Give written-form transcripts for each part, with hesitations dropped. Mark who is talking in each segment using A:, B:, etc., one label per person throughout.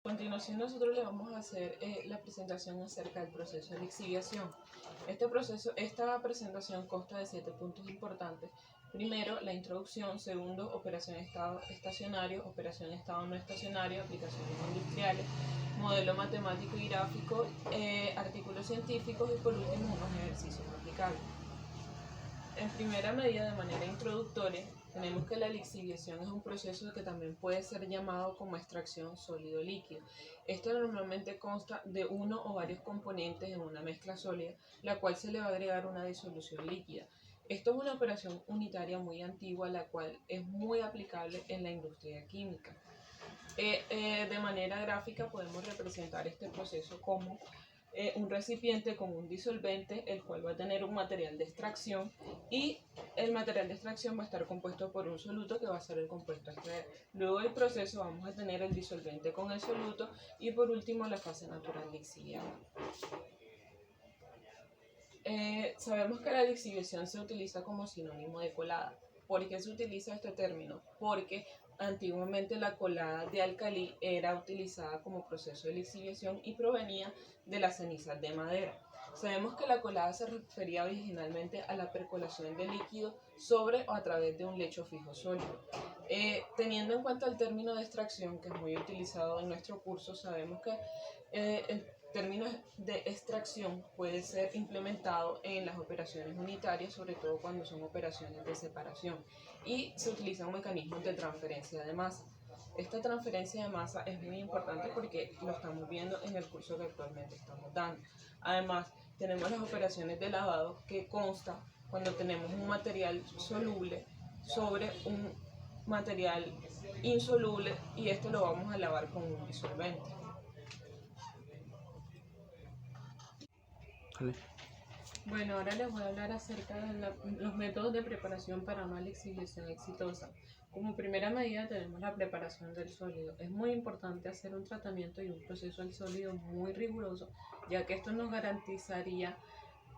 A: A continuación nosotros le vamos a hacer la presentación acerca del proceso de lixiviación. Esta presentación consta de 7 puntos importantes. Primero, la introducción. Segundo, operación estado estacionario, operación estado no estacionario, aplicaciones industriales, modelo matemático y gráfico, artículos científicos y por último unos ejercicios aplicables. En primera medida, de manera introductoria, tenemos que la lixiviación es un proceso que también puede ser llamado como extracción sólido-líquido. Esto normalmente consta de uno o varios componentes en una mezcla sólida, la cual se le va a agregar una disolución líquida. Esto es una operación unitaria muy antigua, la cual es muy aplicable en la industria química. De manera gráfica podemos representar este proceso como un recipiente con un disolvente, el cual va a tener un material de extracción y el material de extracción va a estar compuesto por un soluto que va a ser el compuesto a extraer. Luego del proceso vamos a tener el disolvente con el soluto y por último la fase natural lixiviada. Sabemos que la lixiviación se utiliza como sinónimo de colada. ¿Por qué se utiliza este término? Porque antiguamente la colada de alcalí era utilizada como proceso de lixiviación y provenía de las cenizas de madera. Sabemos que la colada se refería originalmente a la percolación de líquido sobre o a través de un lecho fijo sólido. Teniendo en cuenta el término de extracción, que es muy utilizado en nuestro curso, sabemos que el término de extracción puede ser implementado en las operaciones unitarias, sobre todo cuando son operaciones de separación, y se utilizan mecanismos de transferencia de masa. Esta transferencia de masa es muy importante porque lo estamos viendo en el curso que actualmente estamos dando. Además, tenemos las operaciones de lavado, que consta cuando tenemos un material soluble sobre un material insoluble y esto lo vamos a lavar con un disolvente. Bueno, ahora les voy a hablar acerca de los métodos de preparación para una lixiviación exitosa. Como primera medida tenemos la preparación del sólido. Es muy importante hacer un tratamiento y un proceso del sólido muy riguroso, ya que esto nos garantizaría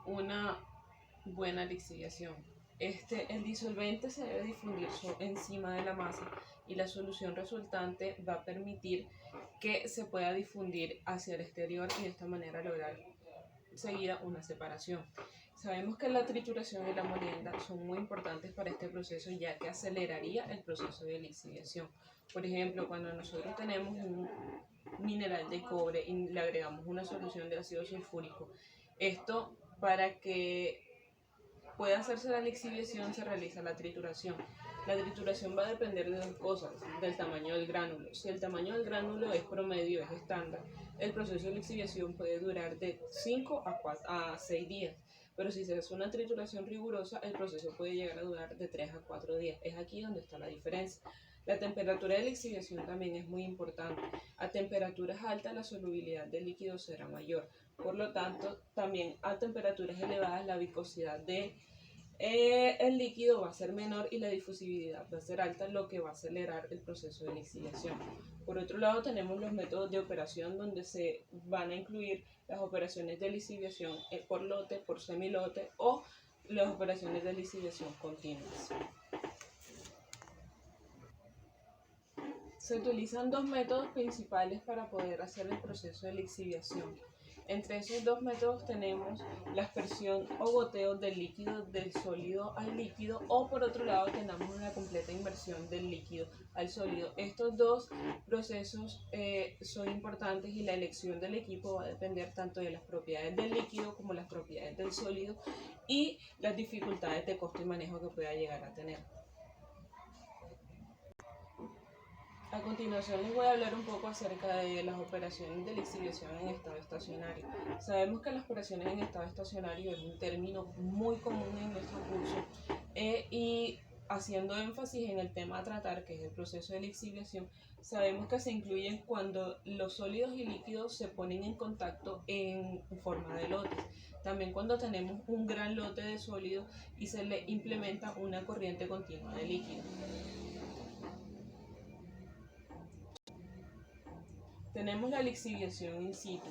A: una buena lixiviación. El disolvente se debe difundir encima de la masa y la solución resultante va a permitir que se pueda difundir hacia el exterior y de esta manera lograr seguida una separación. Sabemos que la trituración y la molienda son muy importantes para este proceso, ya que aceleraría el proceso de lixiviación. Por ejemplo, cuando nosotros tenemos un mineral de cobre y le agregamos una solución de ácido sulfúrico, esto para que pueda hacerse la lixiviación se realiza la trituración. La trituración va a depender de dos cosas, del tamaño del gránulo. Si el tamaño del gránulo es promedio, es estándar, el proceso de lixiviación puede durar de 5 a 6 días. Pero si se hace una trituración rigurosa, el proceso puede llegar a durar de 3 a 4 días. Es aquí donde está la diferencia. La temperatura de lixiviación también es muy importante. A temperaturas altas la solubilidad del líquido será mayor. Por lo tanto, también a temperaturas elevadas la viscosidad el líquido va a ser menor y la difusividad va a ser alta, lo que va a acelerar el proceso de lixiviación. Por otro lado, tenemos los métodos de operación donde se van a incluir las operaciones de lixiviación por lote, por semilote o las operaciones de lixiviación continuas. Se utilizan dos métodos principales para poder hacer el proceso de lixiviación. Entre esos dos métodos tenemos la aspersión o goteo del líquido del sólido al líquido, o por otro lado tenemos una completa inversión del líquido al sólido. Estos dos procesos son importantes y la elección del equipo va a depender tanto de las propiedades del líquido como las propiedades del sólido y las dificultades de costo y manejo que pueda llegar a tener. A continuación les voy a hablar un poco acerca de las operaciones de lixiviación en estado estacionario. Sabemos que las operaciones en estado estacionario es un término muy común en nuestro curso y haciendo énfasis en el tema a tratar, que es el proceso de lixiviación, sabemos que se incluyen cuando los sólidos y líquidos se ponen en contacto en forma de lotes. También cuando tenemos un gran lote de sólidos y se le implementa una corriente continua de líquido. Tenemos la lixiviación in situ.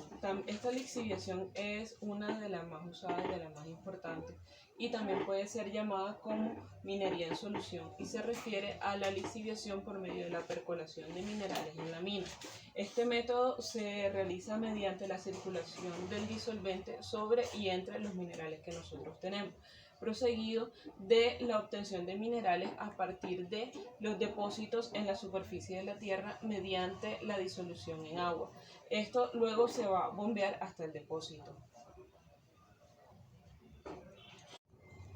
A: Esta lixiviación es una de las más usadas, de las más importantes, y también puede ser llamada como minería en solución y se refiere a la lixiviación por medio de la percolación de minerales en la mina. Este método se realiza mediante la circulación del disolvente sobre y entre los minerales que nosotros tenemos, proseguido de la obtención de minerales a partir de los depósitos en la superficie de la tierra mediante la disolución en agua. Esto luego se va a bombear hasta el depósito.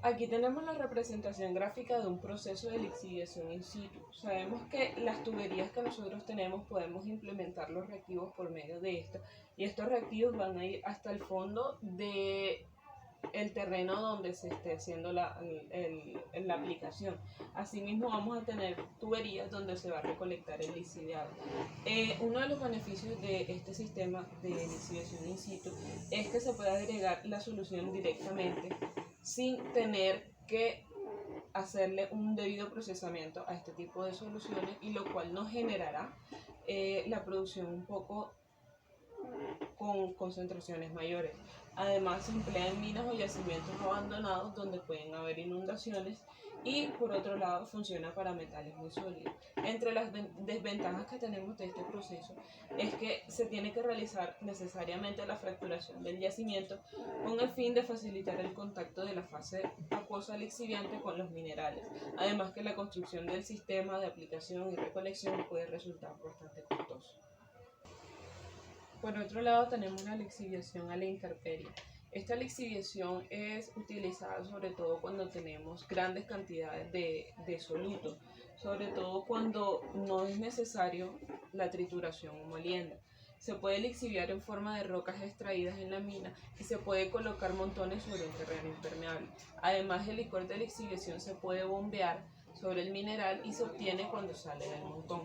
A: Aquí tenemos la representación gráfica de un proceso de lixiviación in situ. Sabemos que las tuberías que nosotros tenemos podemos implementar los reactivos por medio de esto, y estos reactivos van a ir hasta el fondo del terreno donde se esté haciendo la aplicación. Asimismo vamos a tener tuberías donde se va a recolectar el lixiviado. Uno de los beneficios de este sistema de lixiviación in situ es que se puede agregar la solución directamente sin tener que hacerle un debido procesamiento a este tipo de soluciones, y lo cual nos generará la producción un poco con concentraciones mayores. Además, se emplea en minas o yacimientos abandonados donde pueden haber inundaciones, y por otro lado funciona para metales muy sólidos. Entre las desventajas que tenemos de este proceso es que se tiene que realizar necesariamente la fracturación del yacimiento con el fin de facilitar el contacto de la fase acuosa lixiviante con los minerales. Además que la construcción del sistema de aplicación y recolección puede resultar bastante costoso. Por otro lado, tenemos la lixiviación a la intemperie. Esta lixiviación es utilizada sobre todo cuando tenemos grandes cantidades de soluto, sobre todo cuando no es necesario la trituración o molienda. Se puede lixiviar en forma de rocas extraídas en la mina y se puede colocar montones sobre un terreno impermeable. Además, el licor de lixiviación se puede bombear sobre el mineral y se obtiene cuando sale del montón.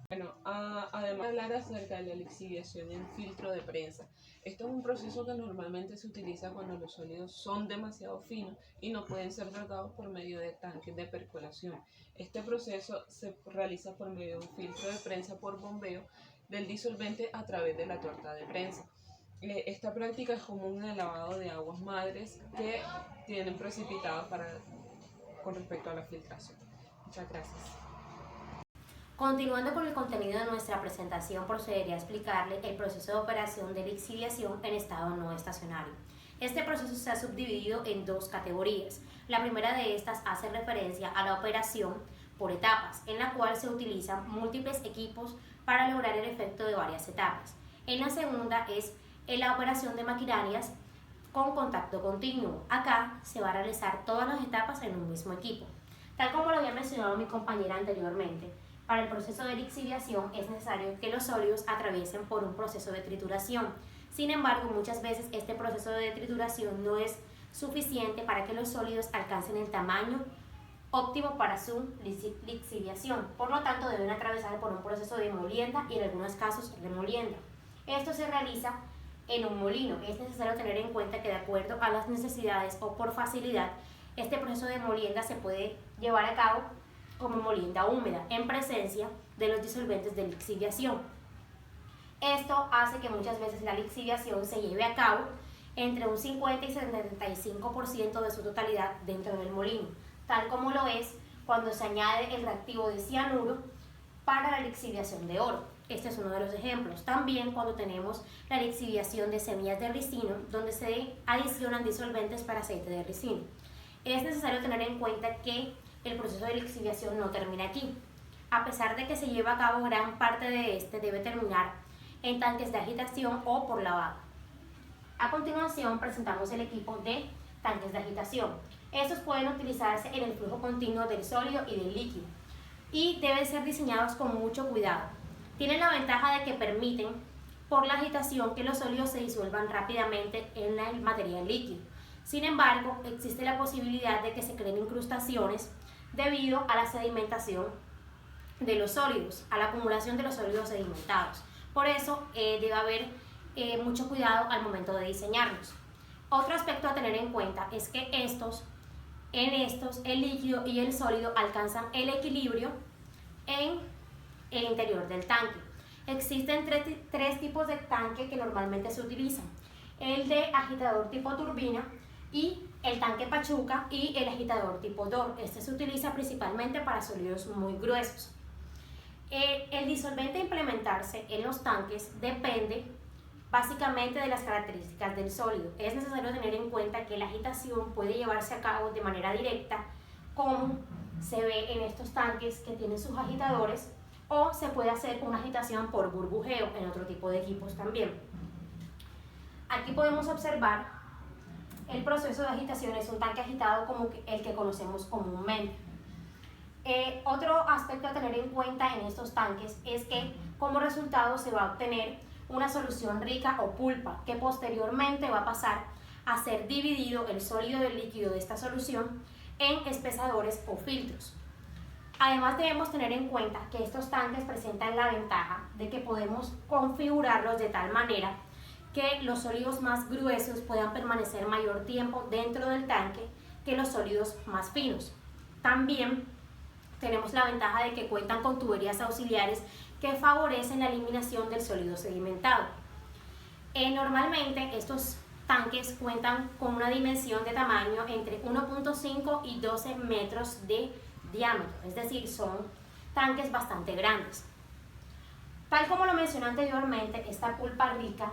A: Bueno, además de hablar acerca de la lixiviación en filtro de prensa. Esto es un proceso que normalmente se utiliza cuando los sólidos son demasiado finos y no pueden ser tratados por medio de tanques de percolación. Este proceso se realiza por medio de un filtro de prensa por bombeo del disolvente a través de la tuerta de prensa. Esta práctica es común en el lavado de aguas madres que tienen precipitados con respecto a la filtración. Muchas gracias.
B: Continuando con el contenido de nuestra presentación, procederé a explicarle el proceso de operación de lixiviación en estado no estacionario. Este proceso se ha subdividido en dos categorías. La primera de estas hace referencia a la operación por etapas, en la cual se utilizan múltiples equipos para lograr el efecto de varias etapas. En la segunda es la operación de maquinarias con contacto continuo. Acá se va a realizar todas las etapas en un mismo equipo. Tal como lo había mencionado mi compañera anteriormente, para el proceso de lixiviación es necesario que los sólidos atraviesen por un proceso de trituración. Sin embargo, muchas veces este proceso de trituración no es suficiente para que los sólidos alcancen el tamaño óptimo para su lixiviación. Por lo tanto, deben atravesar por un proceso de molienda y en algunos casos remolienda. Esto se realiza en un molino. Es necesario tener en cuenta que de acuerdo a las necesidades o por facilidad, este proceso de molienda se puede llevar a cabo como molienda húmeda, en presencia de los disolventes de lixiviación. Esto hace que muchas veces la lixiviación se lleve a cabo entre un 50 y 75% de su totalidad dentro del molino, tal como lo es cuando se añade el reactivo de cianuro para la lixiviación de oro. Este es uno de los ejemplos. También cuando tenemos la lixiviación de semillas de ricino, donde se adicionan disolventes para aceite de ricino. Es necesario tener en cuenta que el proceso de lixiviación no termina aquí. A pesar de que se lleva a cabo gran parte de este, debe terminar en tanques de agitación o por lavado. A continuación presentamos el equipo de tanques de agitación. Estos pueden utilizarse en el flujo continuo del sólido y del líquido y deben ser diseñados con mucho cuidado. Tienen la ventaja de que permiten, por la agitación, que los sólidos se disuelvan rápidamente en el material líquido. Sin embargo, existe la posibilidad de que se creen incrustaciones debido a la sedimentación de los sólidos, a la acumulación de los sólidos sedimentados. Por eso debe haber mucho cuidado al momento de diseñarlos. Otro aspecto a tener en cuenta es que en estos el líquido y el sólido alcanzan el equilibrio en el interior del tanque. Existen tres tipos de tanque que normalmente se utilizan: el de agitador tipo turbina, y el tanque Pachuca y el agitador tipo DOR. Este se utiliza principalmente para sólidos muy gruesos. El disolvente a implementar realizarse en los tanques depende básicamente de las características del sólido. Es necesario tener en cuenta que la agitación puede llevarse a cabo de manera directa, como se ve en estos tanques que tienen sus agitadores, o se puede hacer una agitación por burbujeo en otro tipo de equipos también. Aquí podemos observar el proceso de agitación. Es un tanque agitado como el que conocemos comúnmente. Otro aspecto a tener en cuenta en estos tanques es que como resultado se va a obtener una solución rica o pulpa, que posteriormente va a pasar a ser dividido el sólido del líquido de esta solución en espesadores o filtros. Además debemos tener en cuenta que estos tanques presentan la ventaja de que podemos configurarlos de tal manera que los sólidos más gruesos puedan permanecer mayor tiempo dentro del tanque que los sólidos más finos. También tenemos la ventaja de que cuentan con tuberías auxiliares que favorecen la eliminación del sólido sedimentado. Normalmente estos tanques cuentan con una dimensión de tamaño entre 1.5 y 12 metros de diámetro, es decir, son tanques bastante grandes. Tal como lo mencioné anteriormente, esta pulpa rica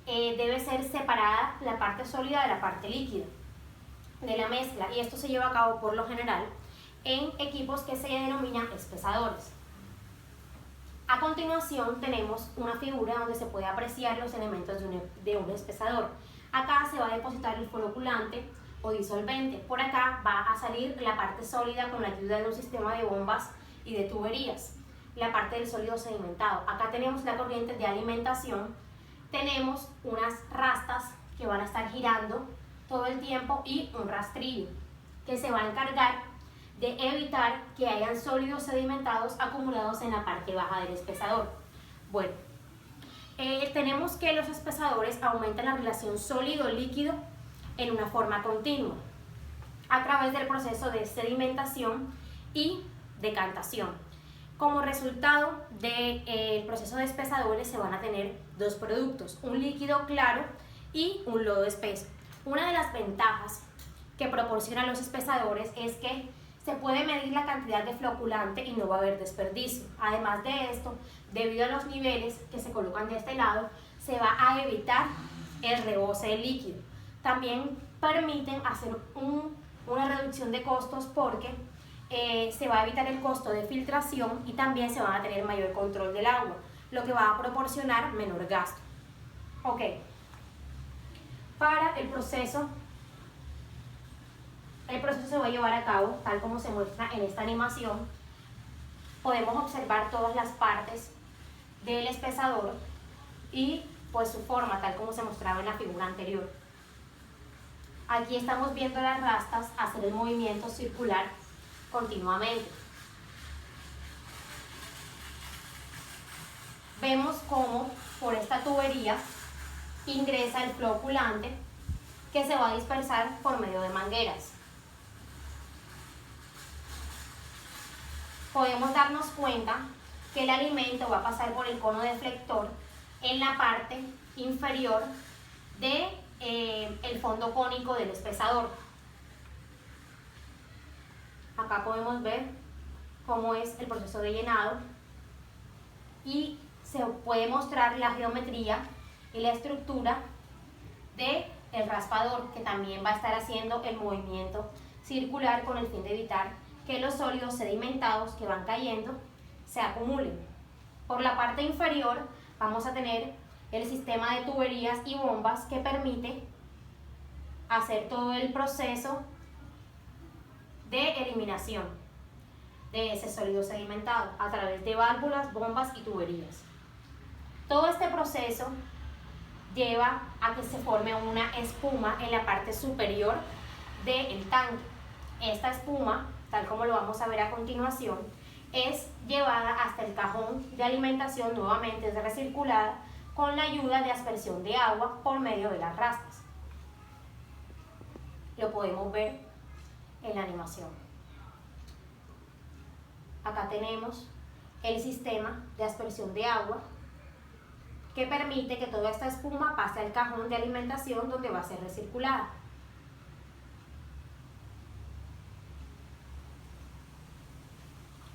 B: debe ser separada la parte sólida de la parte líquida de la mezcla, y esto se lleva a cabo por lo general en equipos que se denominan espesadores. A continuación tenemos una figura donde se puede apreciar los elementos de un espesador. Acá se va a depositar el floculante o disolvente. Por acá va a salir la parte sólida con la ayuda de un sistema de bombas y de tuberías. La parte del sólido sedimentado. Acá tenemos la corriente de alimentación. Tenemos unas rastas que van a estar girando todo el tiempo y un rastrillo que se va a encargar de evitar que hayan sólidos sedimentados acumulados en la parte baja del espesador. Bueno, tenemos que los espesadores aumentan la relación sólido-líquido en una forma continua a través del proceso de sedimentación y decantación. Como resultado del proceso de espesadores se van a tener dos productos, un líquido claro y un lodo espeso. Una de las ventajas que proporcionan los espesadores es que se puede medir la cantidad de floculante y no va a haber desperdicio. Además de esto, debido a los niveles que se colocan de este lado, se va a evitar el rebose del líquido. También permiten hacer una reducción de costos porque se va a evitar el costo de filtración y también se va a tener mayor control del agua, lo que va a proporcionar menor gasto. Ok, para el proceso se va a llevar a cabo tal como se muestra en esta animación. Podemos observar todas las partes del espesador y pues su forma tal como se mostraba en la figura anterior. Aquí estamos viendo las rastas hacer el movimiento circular continuamente. Vemos cómo por esta tubería ingresa el floculante que se va a dispersar por medio de mangueras. Podemos darnos cuenta que el alimento va a pasar por el cono deflector en la parte inferior del fondo cónico del espesador. Acá podemos ver cómo es el proceso de llenado y se puede mostrar la geometría y la estructura del raspador, que también va a estar haciendo el movimiento circular con el fin de evitar que los sólidos sedimentados que van cayendo se acumulen. Por la parte inferior vamos a tener el sistema de tuberías y bombas que permite hacer todo el proceso de eliminación de ese sólido sedimentado a través de válvulas, bombas y tuberías. Todo este proceso lleva a que se forme una espuma en la parte superior del tanque. Esta espuma, tal como lo vamos a ver a continuación, es llevada hasta el cajón de alimentación, nuevamente es recirculada con la ayuda de aspersión de agua por medio de las rastas. Lo podemos ver en la animación. Acá tenemos el sistema de aspersión de agua que permite que toda esta espuma pase al cajón de alimentación donde va a ser recirculada.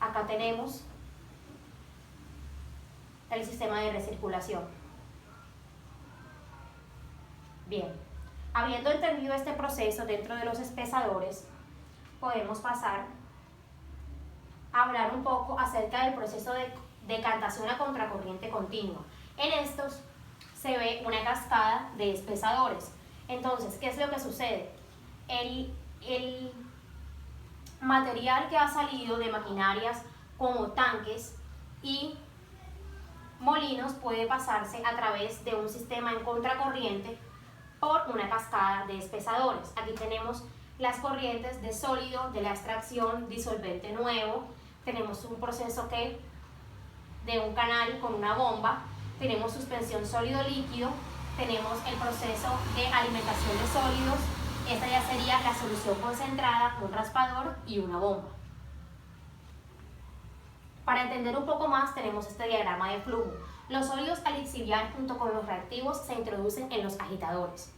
B: Acá tenemos el sistema de recirculación. Bien, habiendo entendido este proceso dentro de los espesadores, podemos pasar a hablar un poco acerca del proceso de decantación a contracorriente continua. En estos se ve una cascada de espesadores. Entonces, ¿qué es lo que sucede? El material que ha salido de maquinarias como tanques y molinos puede pasarse a través de un sistema en contracorriente por una cascada de espesadores. Aquí tenemos las corrientes de sólido, de la extracción, disolvente nuevo. Tenemos un proceso de un canal con una bomba. Tenemos suspensión sólido-líquido. Tenemos el proceso de alimentación de sólidos. Esta ya sería la solución concentrada, un raspador y una bomba. Para entender un poco más tenemos este diagrama de flujo. Los sólidos al lixiviar junto con los reactivos se introducen en los agitadores.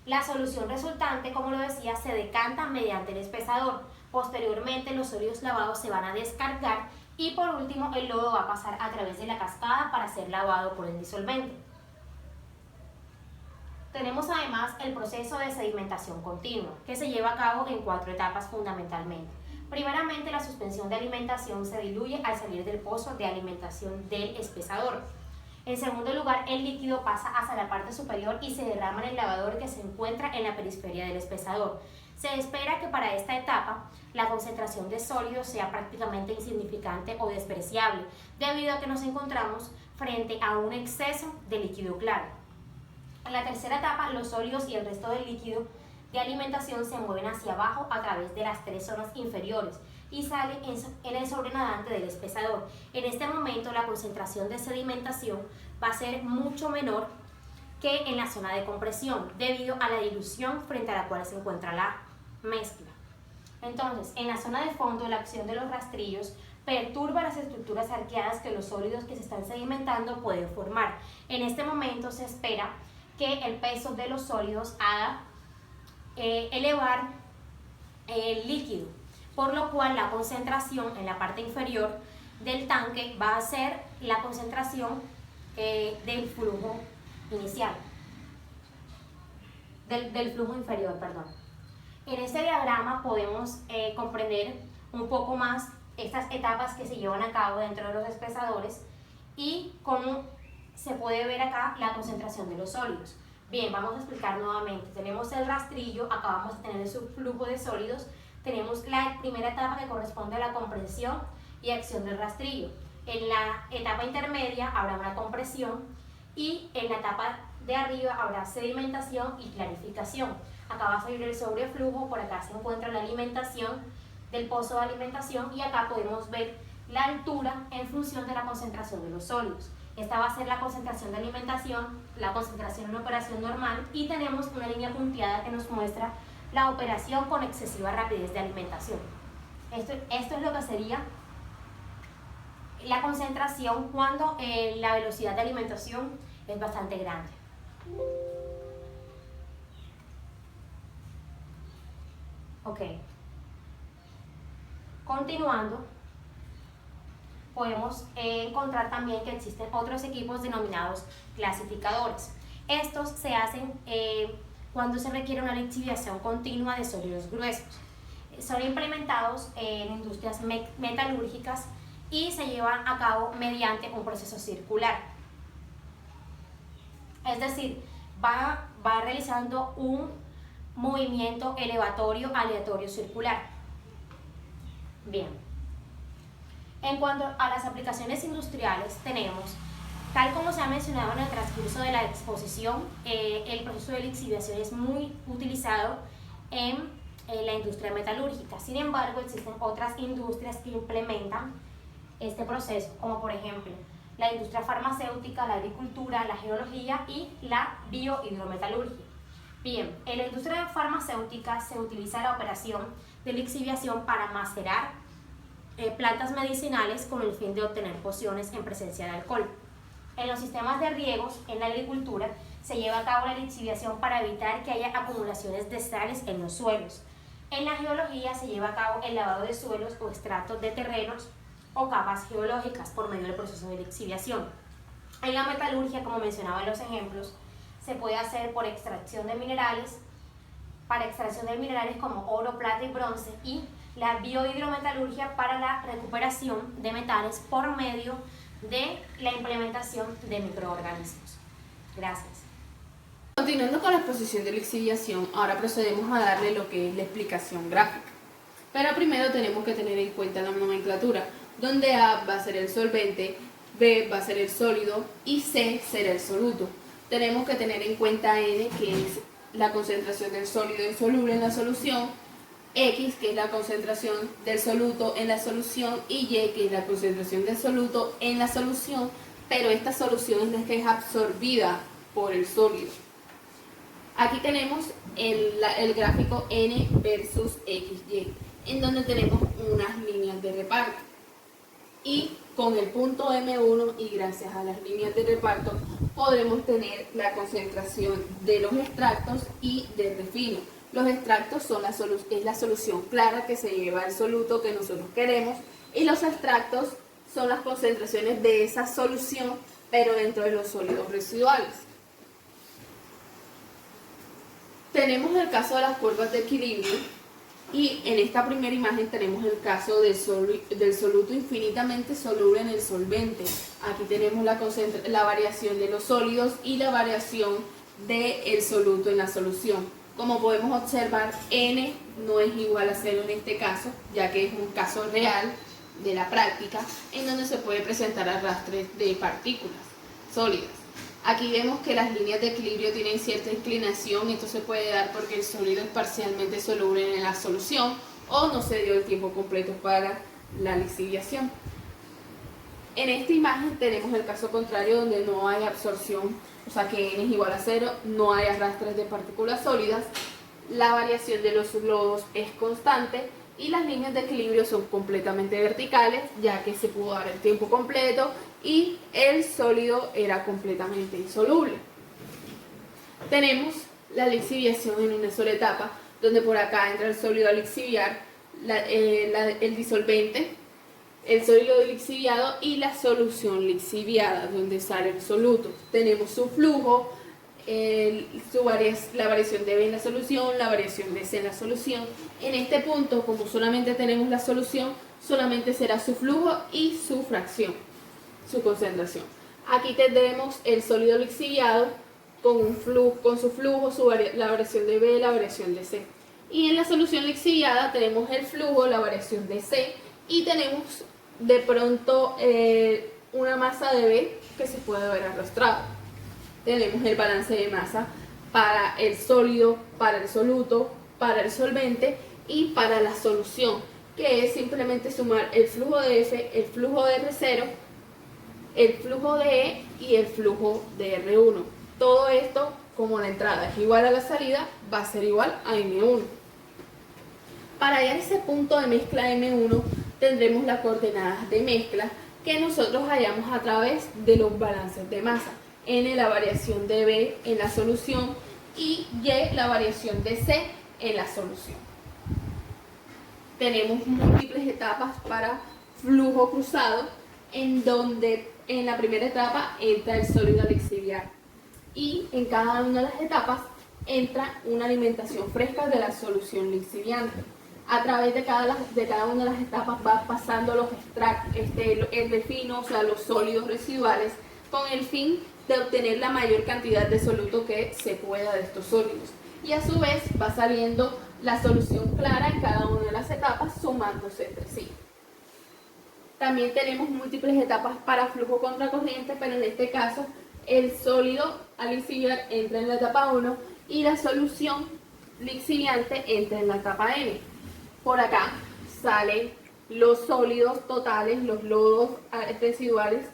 B: La solución resultante, como lo decía, se decanta mediante el espesador. Posteriormente los sólidos lavados se van a descargar y por último el lodo va a pasar a través de la cascada para ser lavado por el disolvente. Tenemos además el proceso de sedimentación continua, que se lleva a cabo en 4 etapas fundamentalmente. Primeramente, la suspensión de alimentación se diluye al salir del pozo de alimentación del espesador. En segundo lugar, el líquido pasa hacia la parte superior y se derrama en el lavador que se encuentra en la periferia del espesador. Se espera que para esta etapa la concentración de sólidos sea prácticamente insignificante o despreciable, debido a que nos encontramos frente a un exceso de líquido claro. En la tercera etapa, los sólidos y el resto del líquido de alimentación se mueven hacia abajo a través de las 3 zonas inferiores y salen en el sobrenadante del espesador. En este momento la concentración de sedimentación va a ser mucho menor que en la zona de compresión debido a la dilución frente a la cual se encuentra la mezcla. Entonces, en la zona de fondo la acción de los rastrillos perturba las estructuras arqueadas que los sólidos que se están sedimentando pueden formar. En este momento se espera que el peso de los sólidos haga elevar el líquido, por lo cual la concentración en la parte inferior del tanque va a ser la concentración del flujo inicial, del flujo inferior, perdón. En este diagrama podemos comprender un poco más estas etapas que se llevan a cabo dentro de los espesadores y cómo se puede ver acá la concentración de los sólidos. Bien, vamos a explicar nuevamente. Tenemos el rastrillo, acá vamos a tener el subflujo de sólidos. Tenemos la primera etapa que corresponde a la compresión y acción del rastrillo. En la etapa intermedia habrá una compresión y en la etapa de arriba habrá sedimentación y clarificación. Acá va a salir el sobreflujo, por acá se encuentra la alimentación del pozo de alimentación y acá podemos ver la altura en función de la concentración de los sólidos. Esta va a ser la concentración de alimentación, la concentración en operación normal y tenemos una línea punteada que nos muestra la operación con excesiva rapidez de alimentación. Esto es lo que sería la concentración cuando la velocidad de alimentación es bastante grande. Ok. Continuando, podemos encontrar también que existen otros equipos denominados clasificadores. Estos se hacen cuando se requiere una lixiviación continua de sólidos gruesos. Son implementados en industrias metalúrgicas y se llevan a cabo mediante un proceso circular. Es decir, va realizando un movimiento elevatorio aleatorio circular. Bien. En cuanto a las aplicaciones industriales, tenemos, tal como se ha mencionado en el transcurso de la exposición, el proceso de lixiviación es muy utilizado en la industria metalúrgica. Sin embargo, existen otras industrias que implementan este proceso, como por ejemplo la industria farmacéutica, la agricultura, la geología y la biohidrometalurgia. Bien, en la industria farmacéutica se utiliza la operación de lixiviación para macerar plantas medicinales con el fin de obtener pociones en presencia de alcohol. En los sistemas de riegos, en la agricultura, se lleva a cabo la lixiviación para evitar que haya acumulaciones de sales en los suelos. En la geología se lleva a cabo el lavado de suelos o extractos de terrenos o capas geológicas por medio del proceso de lixiviación. En la metalurgia, como mencionaba en los ejemplos, se puede hacer por extracción de minerales, para extracción de minerales como oro, plata y bronce, y la biohidrometalurgia para la recuperación de metales por medio de la implementación de microorganismos. Gracias.
C: Continuando con la exposición de lixiviación, ahora procedemos a darle lo que es la explicación gráfica. Pero primero tenemos que tener en cuenta la nomenclatura, donde A va a ser el solvente, B va a ser el sólido y C será el soluto. Tenemos que tener en cuenta N, que es la concentración del sólido insoluble en la solución, X, que es la concentración del soluto en la solución, y Y, que es la concentración del soluto en la solución, pero esta solución es la que es absorbida por el sólido. Aquí tenemos el gráfico N versus XY, en donde tenemos unas líneas de reparto. Y con el punto M1 y gracias a las líneas de reparto podremos tener la concentración de los extractos y del refino. Los extractos son es la solución clara que se lleva el soluto que nosotros queremos, y los extractos son las concentraciones de esa solución pero dentro de los sólidos residuales. Tenemos el caso de las curvas de equilibrio, y en esta primera imagen tenemos el caso del soluto infinitamente soluble en el solvente. Aquí tenemos la variación de los sólidos y la variación del soluto en la solución. Como podemos observar, N no es igual a 0 en este caso, ya que es un caso real de la práctica en donde se puede presentar arrastres de partículas sólidas. Aquí vemos que las líneas de equilibrio tienen cierta inclinación. Esto se puede dar porque el sólido es parcialmente soluble en la solución o no se dio el tiempo completo para la lixiviación. En esta imagen tenemos el caso contrario, donde no hay absorción, o sea que N es igual a 0, no hay arrastres de partículas sólidas, la variación de los lodos es constante y las líneas de equilibrio son completamente verticales, ya que se pudo dar el tiempo completo y el sólido era completamente insoluble. Tenemos la lixiviación en una sola etapa, donde por acá entra el sólido a lixiviar, el disolvente, el sólido lixiviado y la solución lixiviada, donde sale el soluto. Tenemos su flujo, la variación de B en la solución, la variación de C en la solución. En este punto, como solamente tenemos la solución, solamente será su flujo y su fracción, su concentración. Aquí tendremos el sólido lixiviado con su flujo, la variación de B, la variación de C. Y en la solución lixiviada tenemos el flujo, la variación de C, y tenemos de pronto una masa de B que se puede ver arrastrada. Tenemos el balance de masa para el sólido, para el soluto, para el solvente y para la solución, que es simplemente sumar el flujo de F, el flujo de R0, el flujo de E y el flujo de R1. Todo esto, como la entrada es igual a la salida, va a ser igual a M1. Para hallar ese punto de mezcla M1 tendremos las coordenadas de mezcla que nosotros hallamos a través de los balances de masa. N, la variación de B en la solución, y Y, la variación de C en la solución. Tenemos múltiples etapas para flujo cruzado, en donde en la primera etapa entra el sólido a lixiviar, y en cada una de las etapas entra una alimentación fresca de la solución lixiviante. A través de cada una de las etapas va pasando los extractos, el refino, o sea, los sólidos residuales, con el fin de obtener la mayor cantidad de soluto que se pueda de estos sólidos. Y a su vez va saliendo la solución clara en cada una de las etapas, sumándose entre sí. También tenemos múltiples etapas para flujo contracorriente, pero en este caso el sólido a lixiviar entra en la etapa 1 y la solución lixiviante entra en la etapa N. Por acá salen los sólidos totales, los lodos residuales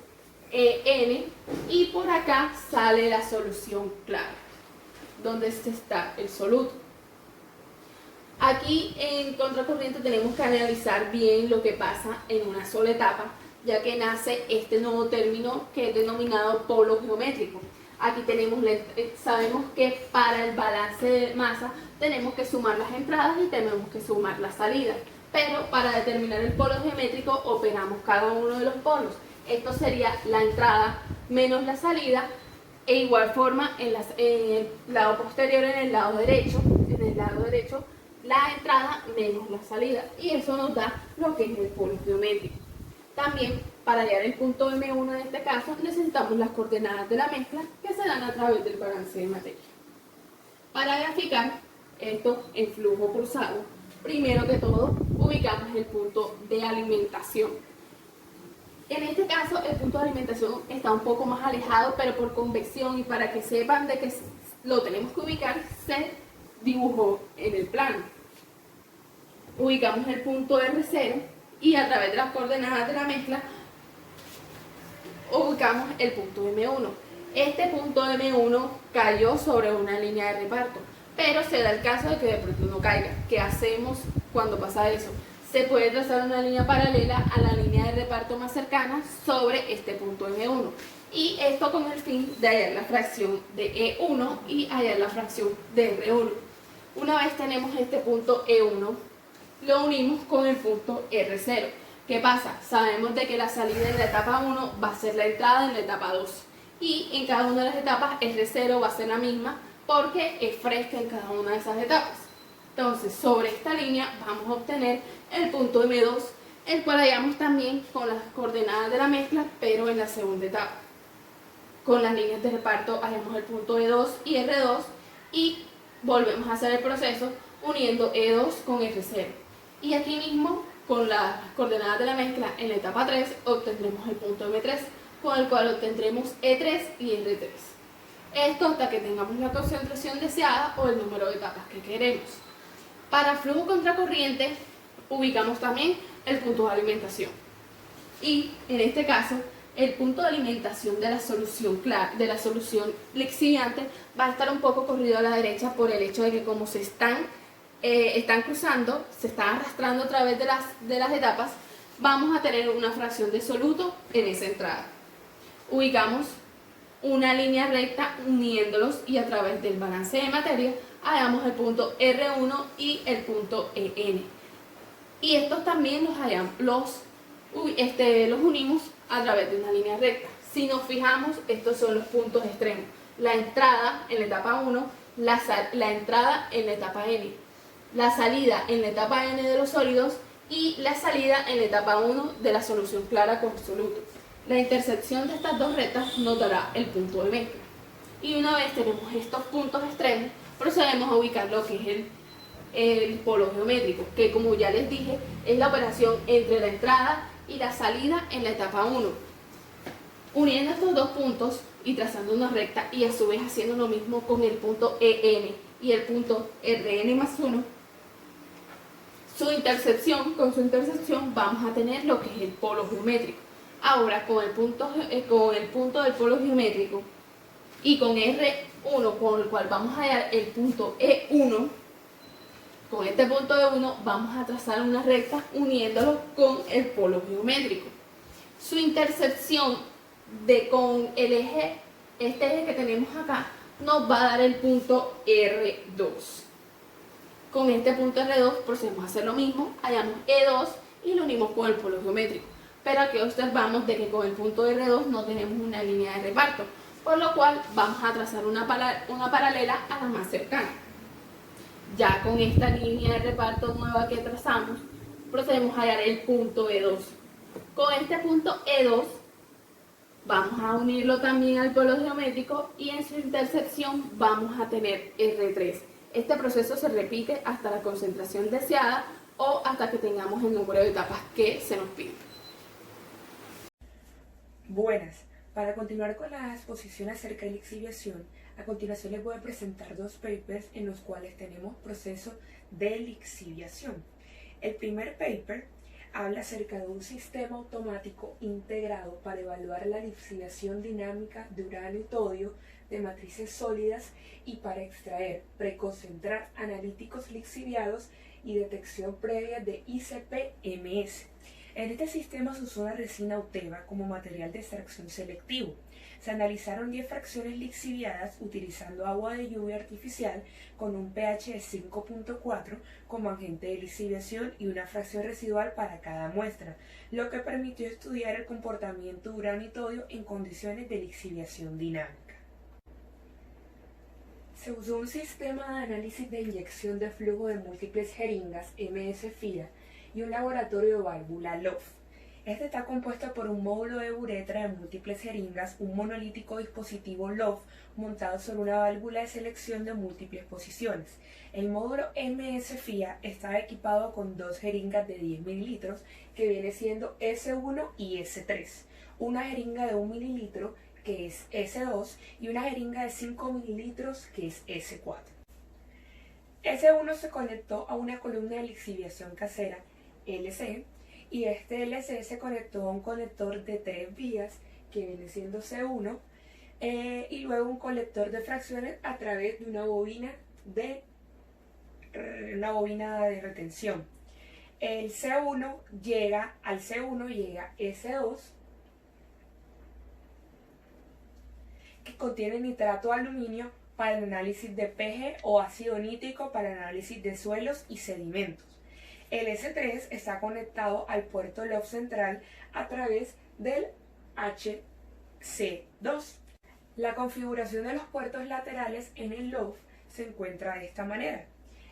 C: N, y por acá sale la solución clara, donde está el soluto. Aquí en contracorriente tenemos que analizar bien lo que pasa en una sola etapa, ya que nace este nuevo término que es denominado polo geométrico. Aquí sabemos que para el balance de masa tenemos que sumar las entradas y tenemos que sumar las salidas, pero para determinar el polo geométrico operamos cada uno de los polos. Esto sería la entrada menos la salida, e igual forma en el lado posterior, en el lado derecho, la entrada menos la salida, y eso nos da lo que es el polo geométrico. También, para hallar el punto M1 en este caso, necesitamos las coordenadas de la mezcla que se dan a través del balance de materia. Para graficar esto en flujo cruzado, primero que todo, ubicamos el punto de alimentación. En este caso, el punto de alimentación está un poco más alejado, pero por convección y para que sepan de que lo tenemos que ubicar, se dibujó en el plano. Ubicamos el punto R0 y a través de las coordenadas de la mezcla ubicamos el punto M1. Este punto M1 cayó sobre una línea de reparto, pero se da el caso de que de pronto no caiga. ¿Qué hacemos cuando pasa eso? Se puede trazar una línea paralela a la línea de reparto más cercana sobre este punto M1. Y esto con el fin de hallar la fracción de E1 y hallar la fracción de R1. Una vez tenemos este punto E1, lo unimos con el punto R0. ¿Qué pasa? Sabemos de que la salida en la etapa 1 va a ser la entrada en la etapa 2. Y en cada una de las etapas R0 va a ser la misma porque es fresca en cada una de esas etapas. Entonces, sobre esta línea vamos a obtener el punto M2, el cual hallamos también con las coordenadas de la mezcla, pero en la segunda etapa. Con las líneas de reparto hallamos el punto E2 y R2 y volvemos a hacer el proceso uniendo E2 con R0. Y aquí mismo, con las coordenadas de la mezcla en la etapa 3, obtendremos el punto M3, con el cual obtendremos E3 y R3. Esto hasta que tengamos la concentración deseada o el número de etapas que queremos. Para flujo contracorriente, ubicamos también el punto de alimentación. Y en este caso, el punto de alimentación de la solución lixiviante va a estar un poco corrido a la derecha por el hecho de que como se están cruzando, se están arrastrando a través de las etapas, vamos a tener una fracción de soluto en esa entrada. Ubicamos una línea recta uniéndolos y a través del balance de materia hallamos el punto R1 y el punto EN. Y estos también los unimos a través de una línea recta. Si nos fijamos, estos son los puntos extremos. La entrada en la etapa 1, la entrada en la etapa N, la salida en la etapa N de los sólidos y la salida en la etapa 1 de la solución clara con soluto. La intersección de estas dos rectas nos dará el punto de mezcla. Y una vez tenemos estos puntos extremos, procedemos a ubicar lo que es el polo geométrico, que como ya les dije, es la operación entre la entrada y la salida en la etapa 1. Uniendo estos dos puntos y trazando una recta y a su vez haciendo lo mismo con el punto EN y el punto RN más 1, con su intersección vamos a tener lo que es el polo geométrico. Ahora con el punto del polo geométrico y con R1 con el cual vamos a hallar el punto E1, con este punto E1 vamos a trazar una recta uniéndolo con el polo geométrico. Su intersección con el eje, este eje que tenemos acá, nos va a dar el punto R2. Con este punto R2 procedemos a hacer lo mismo, hallamos E2 y lo unimos con el polo geométrico. Pero aquí observamos de que con el punto R2 no tenemos una línea de reparto, por lo cual vamos a trazar una paralela a la más cercana. Ya con esta línea de reparto nueva que trazamos, procedemos a hallar el punto E2. Con este punto E2 vamos a unirlo también al polo geométrico y en su intersección vamos a tener R3. Este proceso se repite hasta la concentración deseada o hasta que tengamos el número de etapas que se nos pide.
D: Buenas, para continuar con la exposición acerca de la lixiviación, a continuación les voy a presentar dos papers en los cuales tenemos proceso de lixiviación. El primer paper habla acerca de un sistema automático integrado para evaluar la lixiviación dinámica de uranio y todio de matrices sólidas y para extraer, preconcentrar analíticos lixiviados y detección previa de ICP-MS. En este sistema se usó la resina Uteva como material de extracción selectivo. Se analizaron 10 fracciones lixiviadas utilizando agua de lluvia artificial con un pH de 5.4 como agente de lixiviación y una fracción residual para cada muestra, lo que permitió estudiar el comportamiento de uranio y todio en condiciones de lixiviación dinámica. Se usó un sistema de análisis de inyección de flujo de múltiples jeringas MS-FIA y un laboratorio de válvula LOF. Este está compuesto por un módulo de uretra de múltiples jeringas, un monolítico dispositivo LOF montado sobre una válvula de selección de múltiples posiciones. El módulo MS-FIA está equipado con 2 jeringas de 10 mililitros que viene siendo S1 y S3, una jeringa de 1 mililitro que es S2 y una jeringa de 5 mililitros que es S4. S1 se conectó a una columna de lixiviación casera LC y este LC se conectó a un conector de 3 vías que viene siendo C1 y luego un colector de fracciones a través de una bobina de retención. Al C1 llega S2 que contiene nitrato de aluminio para el análisis de pH o ácido nítrico para el análisis de suelos y sedimentos. El S3 está conectado al puerto LOF central a través del HC2. La configuración de los puertos laterales en el LOF se encuentra de esta manera.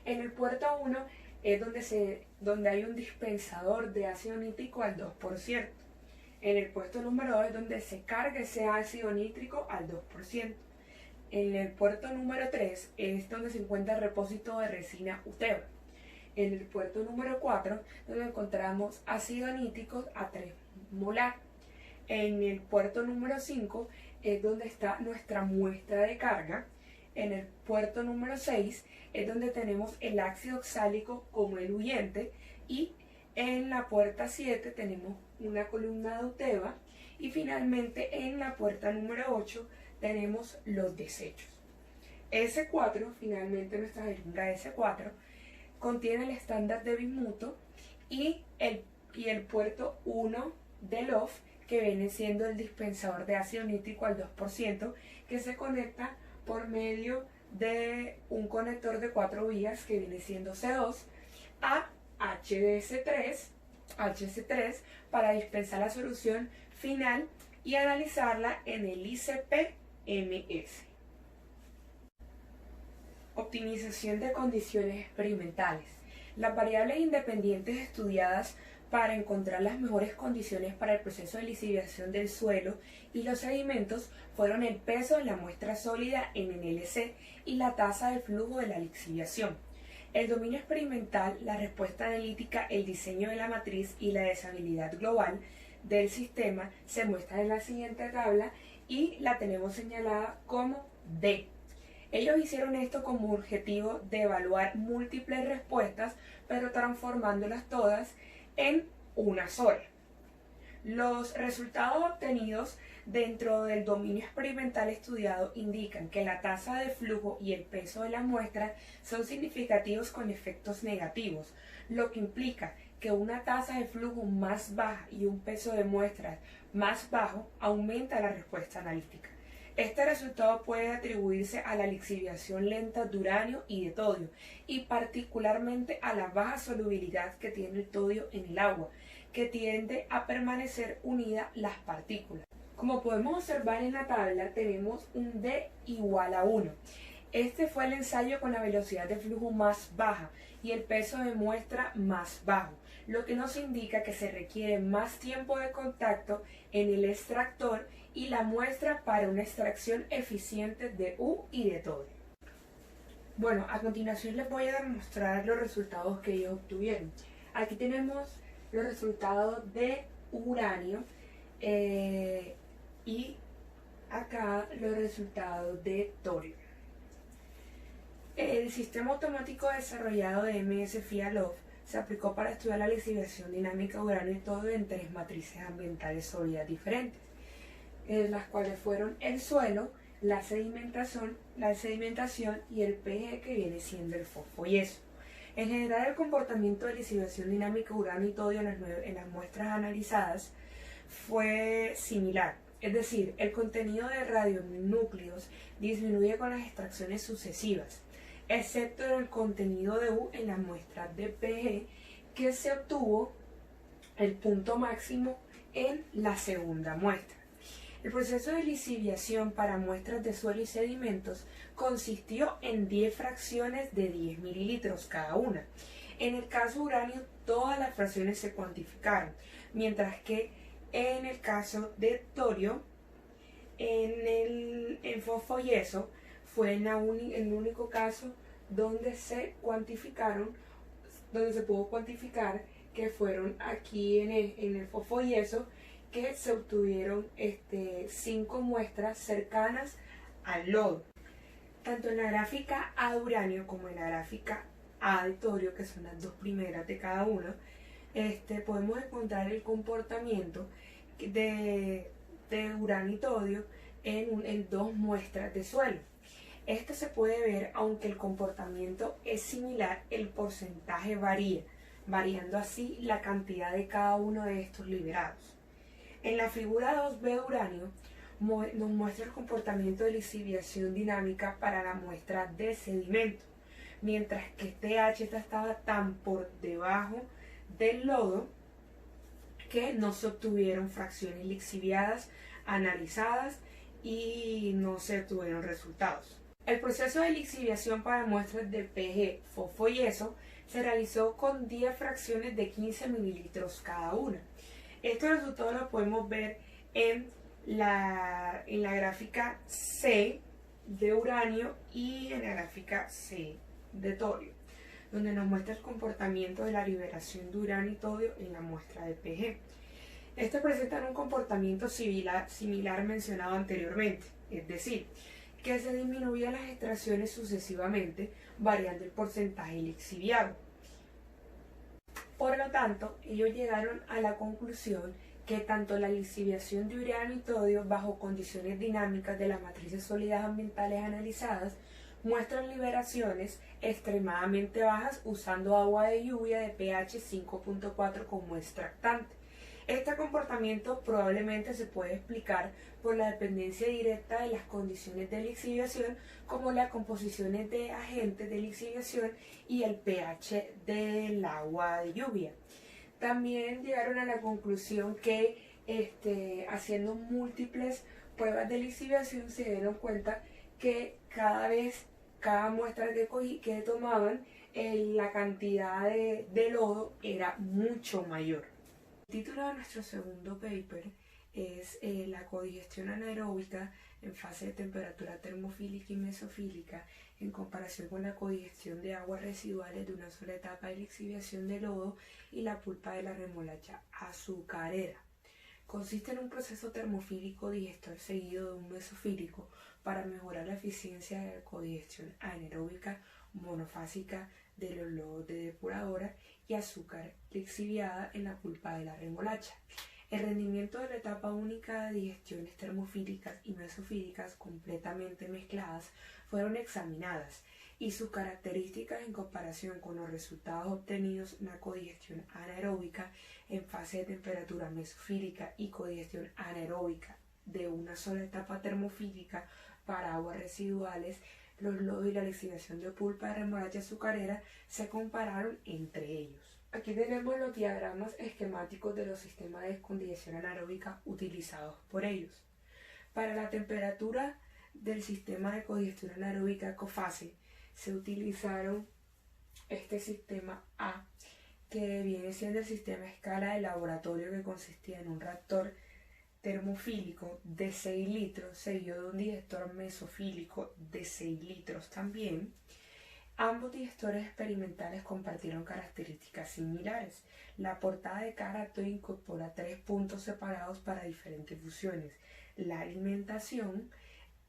D: En el puerto 1 es donde hay un dispensador de ácido nítrico al 2%. En el puerto número 2 es donde se carga ese ácido nítrico al 2%. En el puerto número 3 es donde se encuentra el repósito de resina Uteva. En el puerto número 4 donde encontramos ácido nítrico a 3 molar. En el puerto número 5 es donde está nuestra muestra de carga. En el puerto número 6 es donde tenemos el ácido oxálico como eluyente y en la puerta 7 tenemos una columna de Uteva y finalmente en la puerta número 8 tenemos los desechos. S4, finalmente nuestra jeringa S4, contiene el estándar de bismuto y el puerto 1 del LOF que viene siendo el dispensador de ácido nítrico al 2% que se conecta por medio de un conector de 4 vías que viene siendo C2 a HC3 para dispensar la solución final y analizarla en el ICP-MS. Optimización de condiciones experimentales. Las variables independientes estudiadas para encontrar las mejores condiciones para el proceso de lixiviación del suelo y los sedimentos fueron el peso de la muestra sólida en el LC y la tasa de flujo de la lixiviación. El dominio experimental, la respuesta analítica, el diseño de la matriz y la deshabilidad global del sistema se muestran en la siguiente tabla y la tenemos señalada como D. Ellos hicieron esto como objetivo de evaluar múltiples respuestas, pero transformándolas todas en una sola. Los resultados obtenidos dentro del dominio experimental estudiado indican que la tasa de flujo y el peso de la muestra son significativos con efectos negativos, lo que implica que una tasa de flujo más baja y un peso de muestras más bajo aumenta la respuesta analítica. Este resultado puede atribuirse a la lixiviación lenta de uranio y de todio, y particularmente a la baja solubilidad que tiene el todio en el agua, que tiende a permanecer unida las partículas. Como podemos observar en la tabla, tenemos un D igual a 1. Este fue el ensayo con la velocidad de flujo más baja y el peso de muestra más bajo, lo que nos indica que se requiere más tiempo de contacto en el extractor y la muestra para una extracción eficiente de U y de todio. Bueno, a continuación les voy a demostrar los resultados que ellos obtuvieron. Aquí tenemos los resultados de uranio y acá los resultados de torio. El sistema automático desarrollado de MS-FIA-LOF se aplicó para estudiar la lixiviación dinámica de uranio y todio en 3 matrices ambientales sólidas diferentes, las cuales fueron el suelo, la sedimentación y el pH que viene siendo el fosfoyeso. En general, el comportamiento de lisivación dinámica uranio y todio en las muestras analizadas fue similar. Es decir, el contenido de radionúcleos disminuye con las extracciones sucesivas, excepto en el contenido de U en las muestras de PG, que se obtuvo el punto máximo en la segunda muestra. El proceso de lisiviación para muestras de suelo y sedimentos consistió en 10 fracciones de 10 mililitros cada una. En el caso uranio, todas las fracciones se cuantificaron, mientras que en el caso de torio, en fosfoyeso, fue el único caso donde se pudo cuantificar, que fueron aquí en el fosfoyeso, que se obtuvieron 5 muestras cercanas al lodo. Tanto en la gráfica A de uranio como en la gráfica A de torio, que son las dos primeras de cada uno, podemos encontrar el comportamiento de uranio y todio en 2 muestras de suelo. Esto se puede ver, aunque el comportamiento es similar, el porcentaje varía, variando así la cantidad de cada uno de estos liberados. En la figura 2b de uranio nos muestra el comportamiento de lisiviación dinámica para la muestra de sedimento, mientras que TH estaba tan por debajo del lodo que no se obtuvieron fracciones lixiviadas analizadas y no se obtuvieron resultados. El proceso de lixiviación para muestras de PG, fosfo y yeso se realizó con 10 fracciones de 15 mililitros cada una. Estos resultados los podemos ver en la gráfica C de uranio y en la gráfica C de torio, donde nos muestra el comportamiento de la liberación de uranio y todio en la muestra de PG. Estos presentan un comportamiento similar mencionado anteriormente, es decir, que se disminuían las extracciones sucesivamente, variando el porcentaje lixiviado. Por lo tanto, ellos llegaron a la conclusión que tanto la lixiviación de uranio y todio bajo condiciones dinámicas de las matrices sólidas ambientales analizadas muestran liberaciones extremadamente bajas usando agua de lluvia de pH 5.4 como extractante. Este comportamiento probablemente se puede explicar por la dependencia directa de las condiciones de lixiviación, como las composiciones de agentes de lixiviación y el pH del agua de lluvia. También llegaron a la conclusión que haciendo múltiples pruebas de lixiviación se dieron cuenta que cada muestra que tomaban, la cantidad de lodo era mucho mayor. El título de nuestro segundo paper es la codigestión anaeróbica en fase de temperatura termofílica y mesofílica en comparación con la codigestión de aguas residuales de una sola etapa de lixiviación de lodo y la pulpa de la remolacha azucarera. Consiste en un proceso termofílico digestor seguido de un mesofílico para mejorar la eficiencia de la codigestión anaeróbica monofásica de los lodos de depuradora y azúcar lixiviada en la pulpa de la remolacha. El rendimiento de la etapa única de digestiones termofílicas y mesofílicas completamente mezcladas fueron examinadas y sus características en comparación con los resultados obtenidos en la codigestión anaeróbica en fase de temperatura mesofílica y codigestión anaeróbica de una sola etapa termofílica para aguas residuales. Los lodos y la lixiviación de pulpa de remolacha azucarera se compararon entre ellos. Aquí tenemos los diagramas esquemáticos de los sistemas de condigestión anaeróbica utilizados por ellos. Para la temperatura del sistema de codigestión anaeróbica cofase se utilizaron este sistema A, que viene siendo el sistema a escala de laboratorio, que consistía en un reactor termofílico de 6 litros seguido de un digestor mesofílico de 6 litros también. Ambos digestores experimentales compartieron características similares. La portada de cada reactor incorpora 3 puntos separados para diferentes funciones: la alimentación,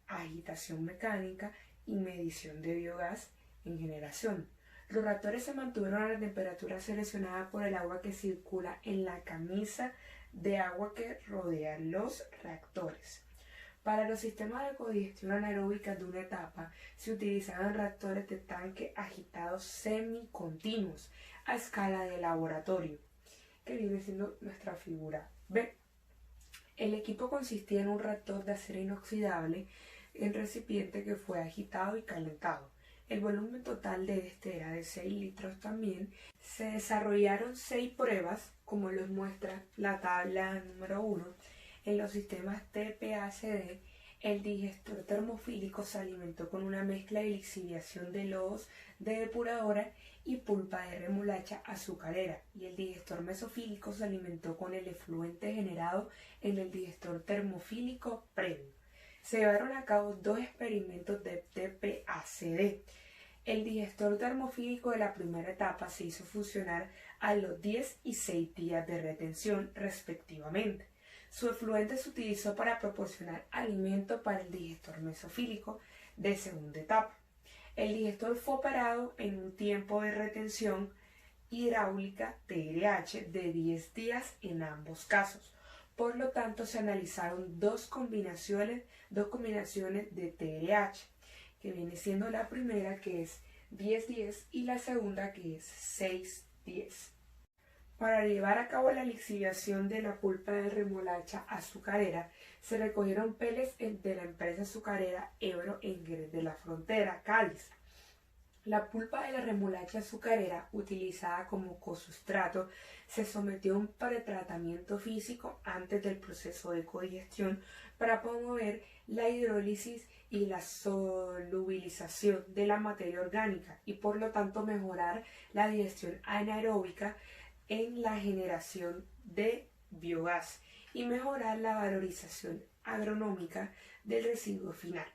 D: agitación mecánica y medición de biogás en generación. Los reactores se mantuvieron a la temperatura seleccionada por el agua que circula en la camisa de agua que rodea los reactores. Para los sistemas de codigestión anaeróbica de una etapa se utilizaban reactores de tanque agitados semicontinuos a escala de laboratorio, que viene siendo nuestra figura B. El equipo consistía en un reactor de acero inoxidable en recipiente que fue agitado y calentado. El volumen total de este era de 6 litros también. Se desarrollaron 6 pruebas, como los muestra la tabla número 1. En los sistemas TPACD, el digestor termofílico se alimentó con una mezcla de lixiviación de lodos de depuradora y pulpa de remolacha azucarera, y el digestor mesofílico se alimentó con el efluente generado en el digestor termofílico previo. Se llevaron a cabo 2 experimentos de TPACD. El digestor termofílico de la primera etapa se hizo funcionar a los 10 y 6 días de retención respectivamente. Su efluente se utilizó para proporcionar alimento para el digestor mesofílico de segunda etapa. El digestor fue operado en un tiempo de retención hidráulica TRH de 10 días en ambos casos. Por lo tanto, se analizaron dos combinaciones de TRH, que viene siendo la primera, que es 10-10, y la segunda, que es 6-10. Para llevar a cabo la lixiviación de la pulpa de remolacha azucarera, se recogieron pellets de la empresa azucarera Ebro en Jerez de la Frontera, Cádiz. La pulpa de la remolacha azucarera, utilizada como cosustrato, se sometió a un pretratamiento físico antes del proceso de codigestión para promover la hidrólisis y la solubilización de la materia orgánica y por lo tanto mejorar la digestión anaeróbica en la generación de biogás y mejorar la valorización agronómica del residuo final.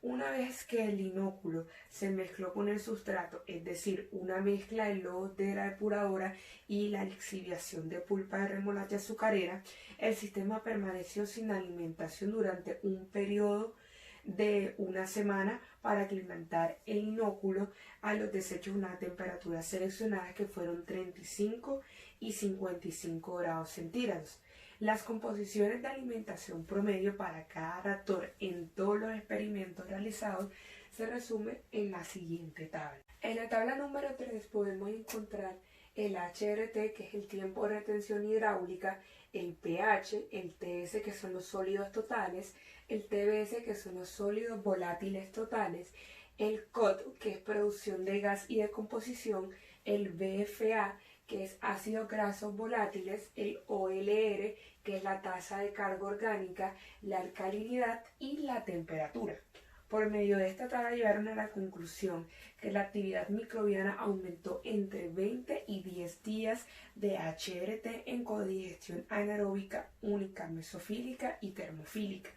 D: Una vez que el inóculo se mezcló con el sustrato, es decir, una mezcla de lodos de la depuradora y la lixiviación de pulpa de remolacha azucarera, el sistema permaneció sin alimentación durante un periodo de una semana para aclimatar el inóculo a los desechos a una temperatura seleccionada que fueron 35 y 55 grados centígrados. Las composiciones de alimentación promedio para cada reactor en todos los experimentos realizados se resumen en la siguiente tabla. En la tabla número 3 podemos encontrar el HRT, que es el tiempo de retención hidráulica, el pH, el TS, que son los sólidos totales, el TBS, que son los sólidos volátiles totales, el COT, que es producción de gas y de composición, el BFA, que es ácidos grasos volátiles, el OLR, que es la tasa de carga orgánica, la alcalinidad y la temperatura. Por medio de esta tabla llegaron a la conclusión que la actividad microbiana aumentó entre 20 y 10 días de HRT en codigestión anaeróbica única, mesofílica y termofílica,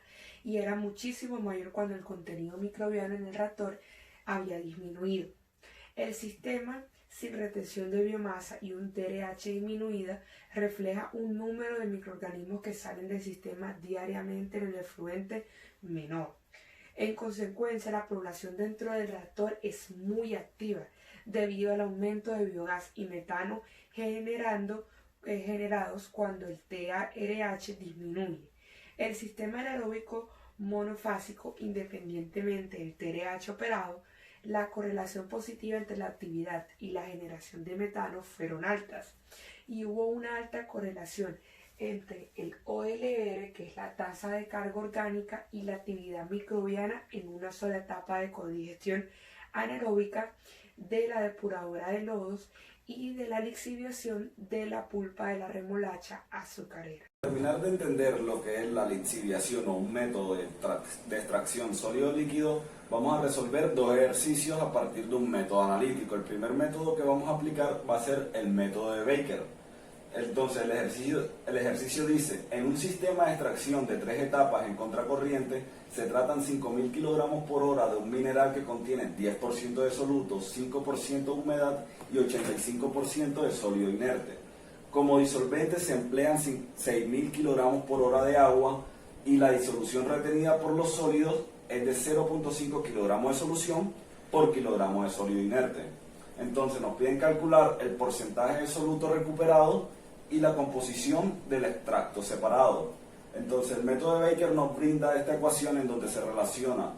D: y era muchísimo mayor cuando el contenido microbiano en el reactor había disminuido. El sistema sin retención de biomasa y un TRH disminuida refleja un número de microorganismos que salen del sistema diariamente en el efluente menor. En consecuencia, la población dentro del reactor es muy activa debido al aumento de biogás y metano generados cuando el TRH disminuye. El sistema anaeróbico monofásico, independientemente del TRH operado, la correlación positiva entre la actividad y la generación de metano fueron altas y hubo una alta correlación entre el OLR, que es la tasa de carga orgánica, y la actividad microbiana en una sola etapa de codigestión anaeróbica de la depuradora de lodos y de la lixiviación de la pulpa de la remolacha azucarera.
E: Para terminar de entender lo que es la lixiviación o un método de extracción sólido-líquido, vamos a resolver dos ejercicios a partir de un método analítico. El primer método que vamos a aplicar va a ser el método de Baker. Entonces el ejercicio dice: en un sistema de extracción de 3 etapas en contracorriente se tratan 5.000 kilogramos por hora de un mineral que contiene 10% de soluto, 5% de humedad y 85% de sólido inerte. Como disolvente se emplean 6.000 kilogramos por hora de agua y la disolución retenida por los sólidos es de 0.5 kilogramos de solución por kilogramo de sólido inerte. Entonces nos piden calcular el porcentaje de soluto recuperado y la composición del extracto separado. Entonces el método de Baker nos brinda esta ecuación en donde se relaciona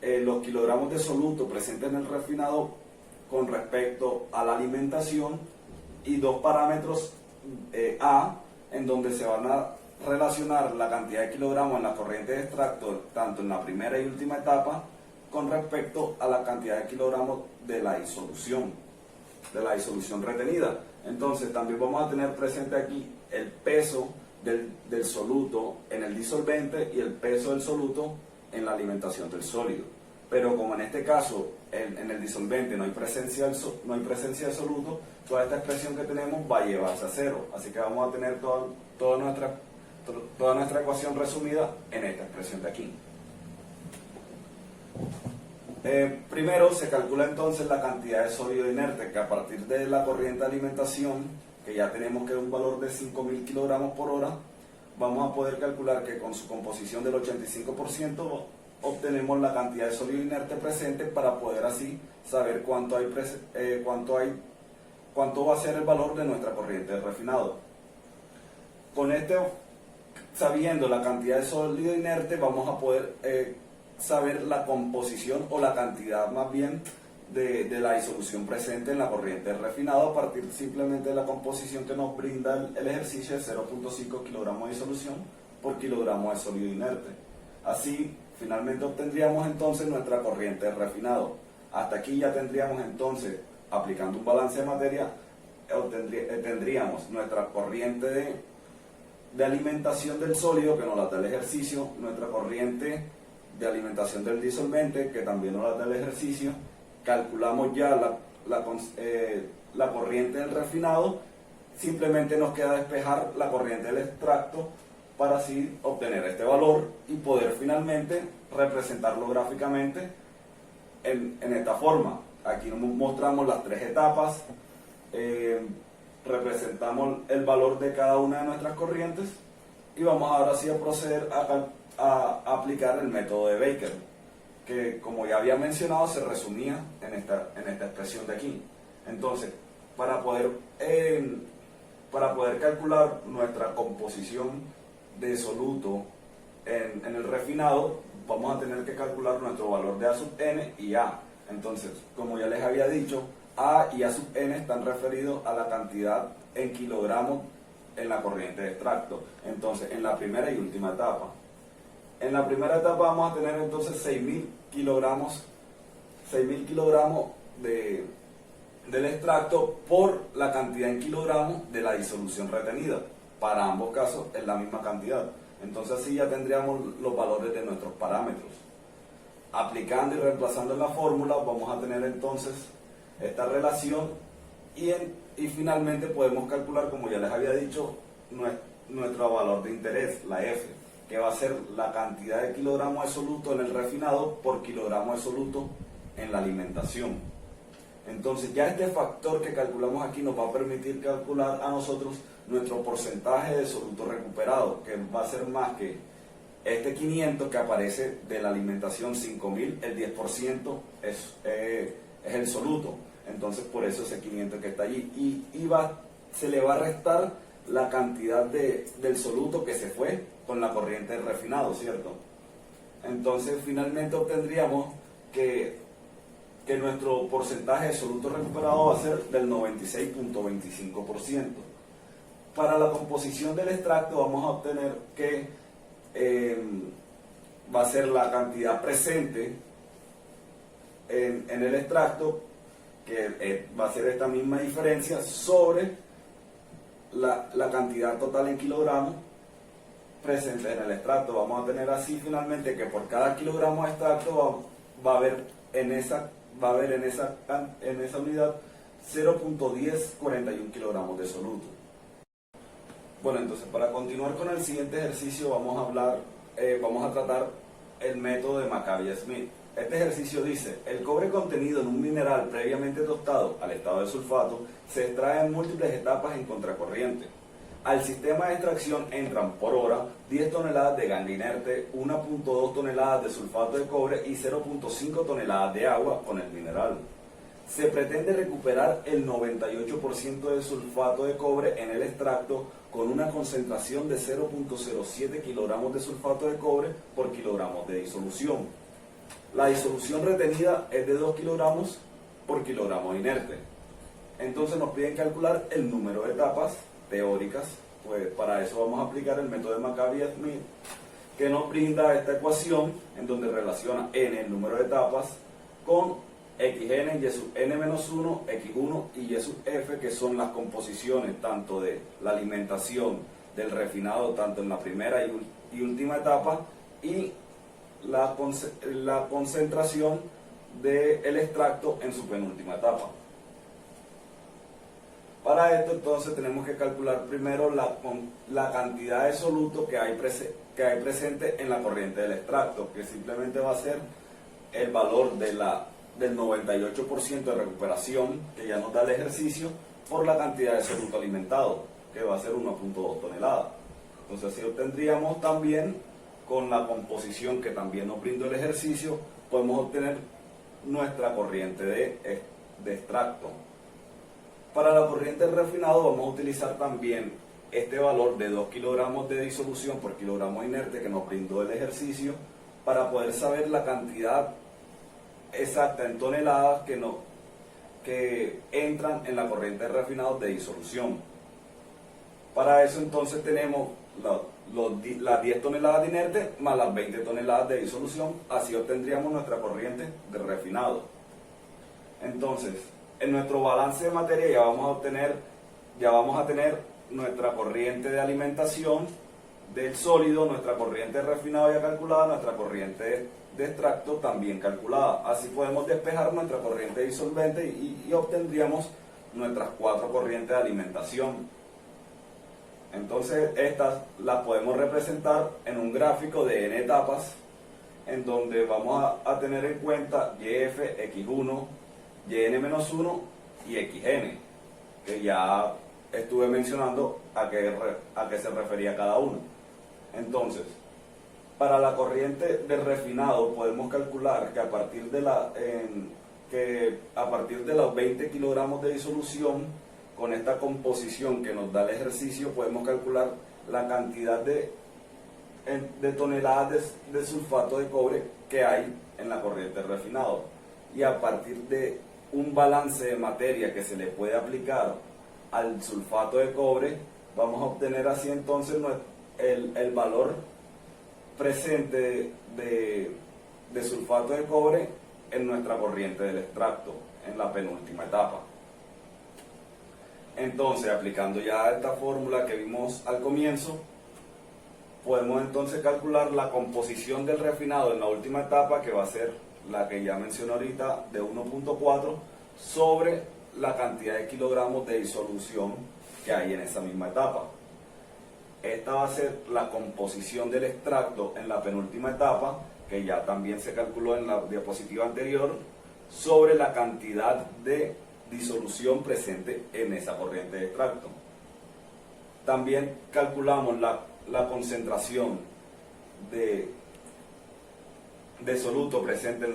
E: los kilogramos de soluto presentes en el refinado con respecto a la alimentación y dos parámetros A, en donde se van a relacionar la cantidad de kilogramos en la corriente de extracto tanto en la primera y última etapa con respecto a la cantidad de kilogramos de la disolución retenida. Entonces también vamos a tener presente aquí el peso del soluto en el disolvente y el peso del soluto en la alimentación del sólido. Pero como en este caso en el disolvente no hay presencia de soluto, toda esta expresión que tenemos va a llevarse a cero. Así que vamos a tener toda nuestra ecuación resumida en esta expresión de aquí. Primero se calcula entonces la cantidad de sólido inerte, que a partir de la corriente de alimentación, que ya tenemos que es un valor de 5.000 kilogramos por hora, vamos a poder calcular que con su composición del 85% obtenemos la cantidad de sólido inerte presente para poder así saber cuánto va a ser el valor de nuestra corriente de refinado. Con sabiendo la cantidad de sólido inerte, vamos a poder saber la composición o la cantidad más bien de la disolución presente en la corriente de refinado a partir simplemente de la composición que nos brinda el ejercicio de 0.5 kilogramos de disolución por kilogramo de sólido inerte. Así, finalmente obtendríamos entonces nuestra corriente de refinado. Hasta aquí ya tendríamos entonces, aplicando un balance de materia, tendríamos nuestra corriente de alimentación del sólido, que nos la da el ejercicio, nuestra corriente de alimentación del disolvente, que también nos la da el ejercicio. Calculamos ya la corriente del refinado, simplemente nos queda despejar la corriente del extracto para así obtener este valor y poder finalmente representarlo gráficamente en esta forma. Aquí mostramos las tres etapas, representamos el valor de cada una de nuestras corrientes y vamos ahora sí a proceder a aplicar el método de Baker, que como ya había mencionado se resumía en esta expresión de aquí. Entonces, para poder calcular nuestra composición de soluto en el refinado, vamos a tener que calcular nuestro valor de A sub n y A. Entonces, como ya les había dicho, A y A sub n están referidos a la cantidad en kilogramos en la corriente de extracto. Entonces, en la primera y última etapa. En la primera etapa vamos a tener entonces 6.000 kilogramos del extracto por la cantidad en kilogramos de la disolución retenida. Para ambos casos es la misma cantidad. Entonces así ya tendríamos los valores de nuestros parámetros. Aplicando y reemplazando en la fórmula vamos a tener entonces esta relación y finalmente podemos calcular, como ya les había dicho, nuestro valor de interés, la F, que va a ser la cantidad de kilogramos de soluto en el refinado por kilogramo de soluto en la alimentación. Entonces ya este factor que calculamos aquí nos va a permitir calcular a nosotros nuestro porcentaje de soluto recuperado, que va a ser más que este 500 que aparece de la alimentación 5.000, el 10% es el soluto. Entonces por eso ese 500 que está allí y se le va a restar la cantidad del soluto que se fue con la corriente de refinado, ¿cierto? Entonces finalmente obtendríamos que nuestro porcentaje de soluto recuperado va a ser del 96.25%. Para la composición del extracto vamos a obtener que va a ser la cantidad presente en el extracto, que va a ser esta misma diferencia sobre la cantidad total en kilogramos presente en el extracto. Vamos a tener así finalmente que por cada kilogramo de extracto va a haber en esa unidad 0.1041 kilogramos de soluto. Bueno, entonces para continuar con el siguiente ejercicio vamos a tratar el método de Maccabi-Smith. Este ejercicio dice: el cobre contenido en un mineral previamente tostado al estado de sulfato se extrae en múltiples etapas en contracorriente. Al sistema de extracción entran por hora 10 toneladas de gangue inerte, 1.2 toneladas de sulfato de cobre y 0.5 toneladas de agua con el mineral. Se pretende recuperar el 98% de sulfato de cobre en el extracto con una concentración de 0.07 kilogramos de sulfato de cobre por kilogramos de disolución. La disolución retenida es de 2 kilogramos por kilogramo inerte. Entonces nos piden calcular el número de etapas teóricas. Pues para eso vamos a aplicar el método de Maccabi-Smith, que nos brinda esta ecuación en donde relaciona n, el número de etapas, con xn, y sub n-1, x1 y y sub f, que son las composiciones tanto de la alimentación del refinado, tanto en la primera y última etapa, y la concentración del extracto en su penúltima etapa. Para esto entonces tenemos que calcular primero la cantidad de soluto que hay presente en la corriente del extracto, que simplemente va a ser el valor del 98% de recuperación que ya nos da el ejercicio por la cantidad de soluto alimentado, que va a ser 1.2 toneladas. Entonces así obtendríamos también, con la composición que también nos brindó el ejercicio, podemos obtener nuestra corriente de extracto. Para la corriente del refinado vamos a utilizar también este valor de 2 kilogramos de disolución por kilogramo inerte que nos brindó el ejercicio, para poder saber la cantidad exacta en toneladas que entran en la corriente de refinado de disolución. Para eso entonces tenemos las 10 toneladas de inerte más las 20 toneladas de disolución. Así obtendríamos nuestra corriente de refinado. Entonces, en nuestro balance de materia ya vamos a tener nuestra corriente de alimentación del sólido, nuestra corriente de refinado ya calculada, nuestra corriente de extracto también calculada. Así podemos despejar nuestra corriente disolvente y obtendríamos nuestras 4 corrientes de alimentación. Entonces estas las podemos representar en un gráfico de n etapas, en donde vamos a tener en cuenta YF, X1, YN-1 y XN, que ya estuve mencionando a qué se refería cada uno. Entonces, para la corriente de refinado podemos calcular que a partir de los 20 kilogramos de disolución, con esta composición que nos da el ejercicio, podemos calcular la cantidad de toneladas de sulfato de cobre que hay en la corriente de refinado. Y a partir de un balance de materia que se le puede aplicar al sulfato de cobre, vamos a obtener así entonces el valor presente de sulfato de cobre en nuestra corriente del extracto, en la penúltima etapa. Entonces, aplicando ya esta fórmula que vimos al comienzo, podemos entonces calcular la composición del refinado en la última etapa, que va a ser la que ya mencioné ahorita, de 1.4, sobre la cantidad de kilogramos de disolución que hay en esa misma etapa. Esta va a ser la composición del extracto en la penúltima etapa, que ya también se calculó en la diapositiva anterior, sobre la cantidad de disolución presente en esa corriente de extracto. También calculamos la concentración de soluto presente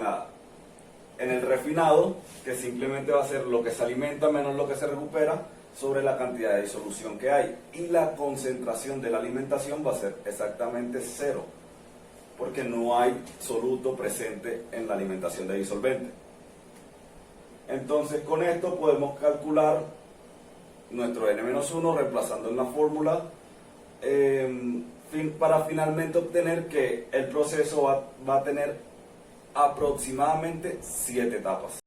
E: en el refinado, que simplemente va a ser lo que se alimenta menos lo que se recupera, sobre la cantidad de disolución que hay. Y la concentración de la alimentación va a ser exactamente 0, porque no hay soluto presente en la alimentación de disolvente. Entonces, con esto podemos calcular nuestro N-1 reemplazando en la fórmula, para finalmente obtener que el proceso va a tener aproximadamente 7 etapas.